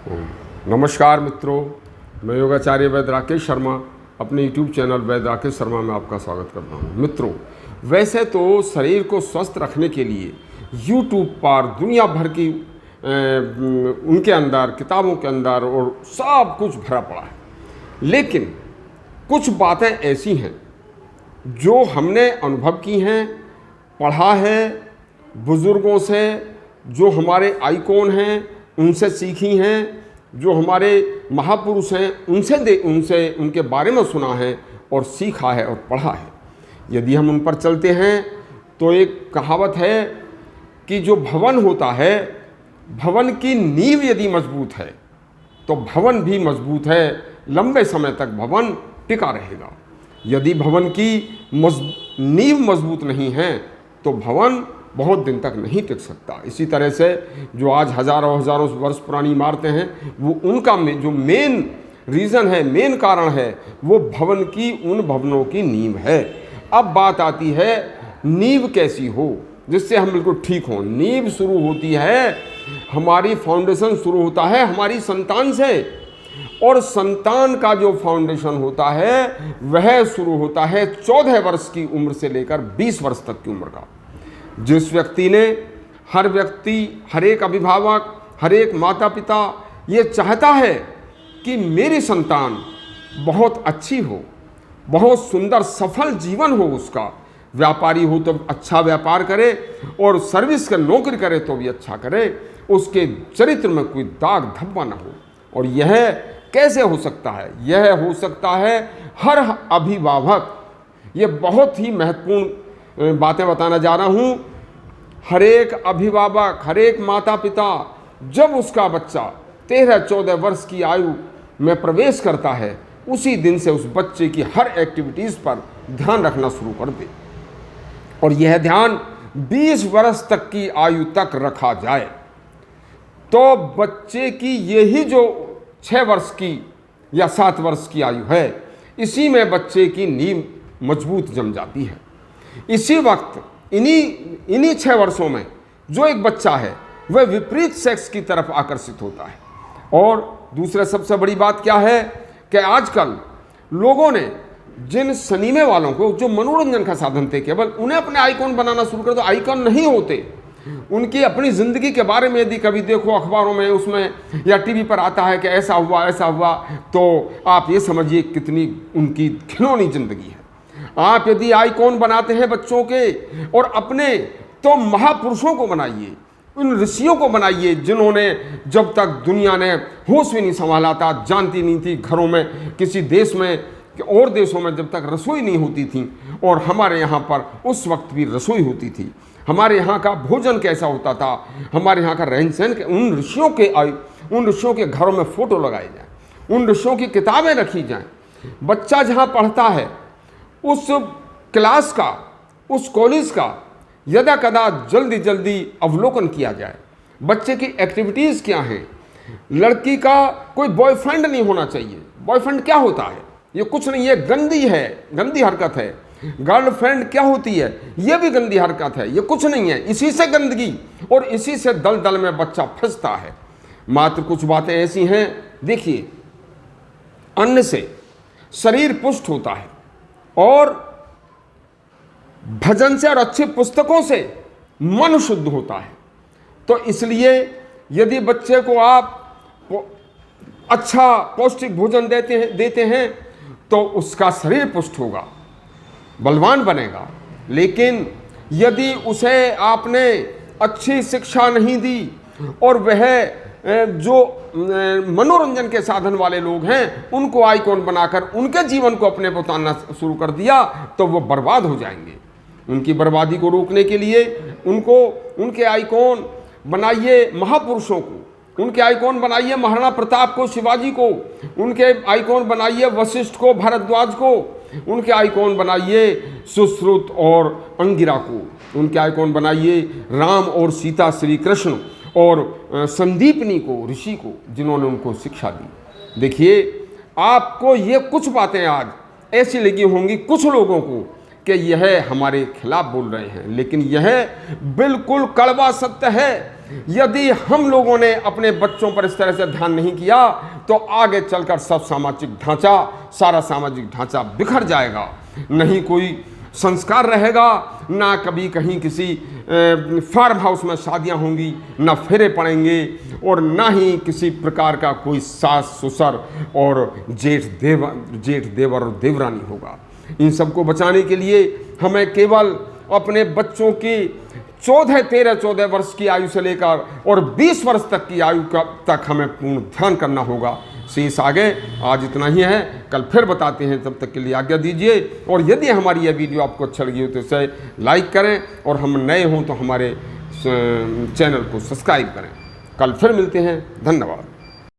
नमस्कार मित्रों, मैं योगाचार्य वैद्य राकेश शर्मा अपने YouTube चैनल वैद्य राकेश शर्मा में आपका स्वागत करता हूँ। मित्रों, वैसे तो शरीर को स्वस्थ रखने के लिए YouTube पर दुनिया भर की उनके अंदर किताबों के अंदर और सब कुछ भरा पड़ा है, लेकिन कुछ बातें ऐसी हैं जो हमने अनुभव की हैं, पढ़ा है, बुज़ुर्गों से, जो हमारे आइकॉन हैं उनसे सीखी हैं, जो हमारे महापुरुष हैं उनसे उनके बारे में सुना है और सीखा है और पढ़ा है। यदि हम उन पर चलते हैं तो एक कहावत है कि जो भवन होता है, भवन की नींव यदि मजबूत है तो भवन भी मजबूत है, लंबे समय तक भवन टिका रहेगा। यदि भवन की नींव मजबूत नहीं है तो भवन बहुत दिन तक नहीं टिक सकता। इसी तरह से जो आज हजारों वर्ष पुरानी इमारतें हैं, वो उनका जो मेन रीज़न है, मेन कारण है, वो भवन की, उन भवनों की नींव है। अब बात आती है नींव कैसी हो जिससे हम बिल्कुल ठीक हों। नींव शुरू होती है, हमारी फाउंडेशन शुरू होता है हमारी संतान से, और संतान का जो फाउंडेशन होता है वह शुरू होता है 14 वर्ष की उम्र से लेकर 20 वर्ष तक की उम्र का। जिस व्यक्ति ने, हर व्यक्ति, हर एक अभिभावक, हर एक माता पिता ये चाहता है कि मेरी संतान बहुत अच्छी हो, बहुत सुंदर सफल जीवन हो उसका, व्यापारी हो तो अच्छा व्यापार करे और सर्विस का नौकरी करे तो भी अच्छा करे, उसके चरित्र में कोई दाग धब्बा ना हो। और यह कैसे हो सकता है? यह हो सकता है हर अभिभावक, ये बहुत ही महत्वपूर्ण बातें बताना जा रहा हूँ। हर एक अभिभावक, हर एक माता पिता जब उसका बच्चा 13-14 वर्ष की आयु में प्रवेश करता है, उसी दिन से उस बच्चे की हर एक्टिविटीज़ पर ध्यान रखना शुरू कर दे, और यह ध्यान 20 वर्ष तक की आयु तक रखा जाए तो बच्चे की यही जो 6 वर्ष की या 7 वर्ष की आयु है, इसी में बच्चे की नींव मजबूत जम जाती है। इसी वक्त इन्हीं 6 वर्षों में जो एक बच्चा है वह विपरीत सेक्स की तरफ आकर्षित होता है। और दूसरा सबसे बड़ी बात क्या है कि आजकल लोगों ने जिन सिनेमे वालों को, जो मनोरंजन का साधन थे केवल, उन्हें अपने आइकॉन बनाना शुरू कर दो। आइकॉन नहीं होते, उनकी अपनी ज़िंदगी के बारे में यदि कभी देखो अखबारों में, उसमें या टीवी पर आता है कि ऐसा हुआ, तो आप ये समझिए कितनी उनकी खिलौनी ज़िंदगी है। आप यदि आइकॉन बनाते हैं बच्चों के और अपने, तो महापुरुषों को बनाइए, उन ऋषियों को बनाइए जिन्होंने, जब तक दुनिया ने होश भी नहीं संभाला था, जानती नहीं थी घरों में, किसी देश में और देशों में जब तक रसोई नहीं होती थी, और हमारे यहाँ पर उस वक्त भी रसोई होती थी, हमारे यहाँ का भोजन कैसा होता था, हमारे यहाँ का रहन सहन, उन ऋषियों के घरों में फ़ोटो लगाए जाएँ, उन ऋषियों की किताबें रखी जाएँ। बच्चा जहाँ पढ़ता है उस क्लास का, उस कॉलेज का यदा कदा जल्दी अवलोकन किया जाए। बच्चे की एक्टिविटीज़ क्या हैं? लड़की का कोई बॉयफ्रेंड नहीं होना चाहिए। बॉयफ्रेंड क्या होता है? ये कुछ नहीं, ये गंदी हरकत है। गर्लफ्रेंड क्या होती है? ये भी गंदी हरकत है, ये कुछ नहीं है। इसी से गंदगी और इसी से दलदल में बच्चा फंसता है। मात्र कुछ बातें ऐसी हैं, देखिए, अन्न से शरीर पुष्ट होता है, और भजन से और अच्छी पुस्तकों से मन शुद्ध होता है। तो इसलिए यदि बच्चे को आप अच्छा पौष्टिक भोजन देते हैं तो उसका शरीर पुष्ट होगा, बलवान बनेगा। लेकिन यदि उसे आपने अच्छी शिक्षा नहीं दी और वह जो मनोरंजन के साधन वाले लोग हैं उनको आइकॉन बनाकर उनके जीवन को अपने पे उतारना शुरू कर दिया, तो वो बर्बाद हो जाएंगे। उनकी बर्बादी को रोकने के लिए उनके आइकॉन बनाइए महापुरुषों को, उनके आइकॉन बनाइए महाराणा प्रताप को, शिवाजी को, उनके आइकॉन बनाइए वशिष्ठ को, भारद्वाज को, उनके आइकॉन बनाइए सुश्रुत और अंगिरा को, उनके आइकॉन बनाइए राम और सीता, श्री कृष्ण और संदीपनी को, ऋषि को, जिन्होंने उनको शिक्षा दी। देखिए, आपको ये कुछ बातें आज ऐसी लगी होंगी कुछ लोगों को कि यह हमारे खिलाफ बोल रहे हैं, लेकिन यह बिल्कुल कड़वा सत्य है यदि हम लोगों ने अपने बच्चों पर इस तरह से ध्यान नहीं किया तो आगे चलकर सारा सामाजिक ढांचा बिखर जाएगा। नहीं कोई संस्कार रहेगा, ना कभी कहीं किसी फार्म हाउस में शादियां होंगी, ना फेरे पड़ेंगे, और ना ही किसी प्रकार का कोई सास ससुर और जेठ देवर और देवरानी होगा। इन सबको बचाने के लिए हमें केवल अपने बच्चों की 14 वर्ष की आयु से लेकर और 20 वर्ष तक की आयु तक हमें पूर्ण ध्यान करना होगा। शेष आगे, आज इतना ही है, कल फिर बताते हैं। तब तक के लिए आज्ञा दीजिए, और यदि हमारी यह वीडियो आपको अच्छा लगी हो तो इसे लाइक करें, और हम नए हों तो हमारे चैनल को सब्सक्राइब करें। कल फिर मिलते हैं। धन्यवाद।